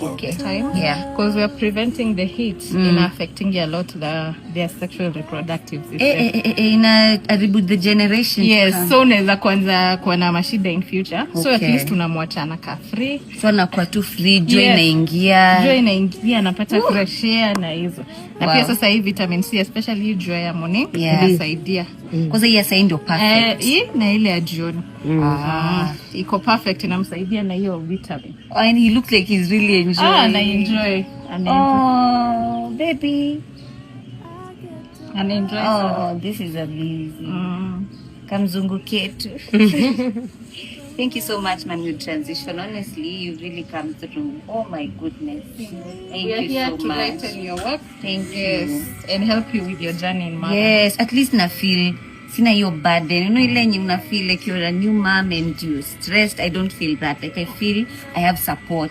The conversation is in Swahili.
Okay. time. Yeah. Because we are preventing the heat in affecting a lot their sexual reproductive system. Inaharibu the generation. Yes, so unaweza kwanza kuwa na mashida in future. Okay. So at least tunamwacha anakaa free. So anakuwa tu free, joy inaingia. Joy inaingia, anapata fresh air na hizo. Na pia sasa hii vitamin C, especially joy ya morning, inasaidia. Kwanza hii sasa ndio perfect. Hii na ile ya jioni. Iko perfect, inamsaidia na hiyo vitamin. And he looks like he's really enjoying. Na enjoy. Oh, baby. And enjoy. This is amazing. Kamzungu ketu. Thank you so much, man, with transition. Honestly, you really come through. Oh my goodness. Thank you so much. We are here to lighten your work. Thank you. And help you with your journey in motherhood. Yes, at least na feel sina hiyo burden. You know ile yenye una feel like you're a new mom and you're stressed. I don't feel that. Like I feel I have support.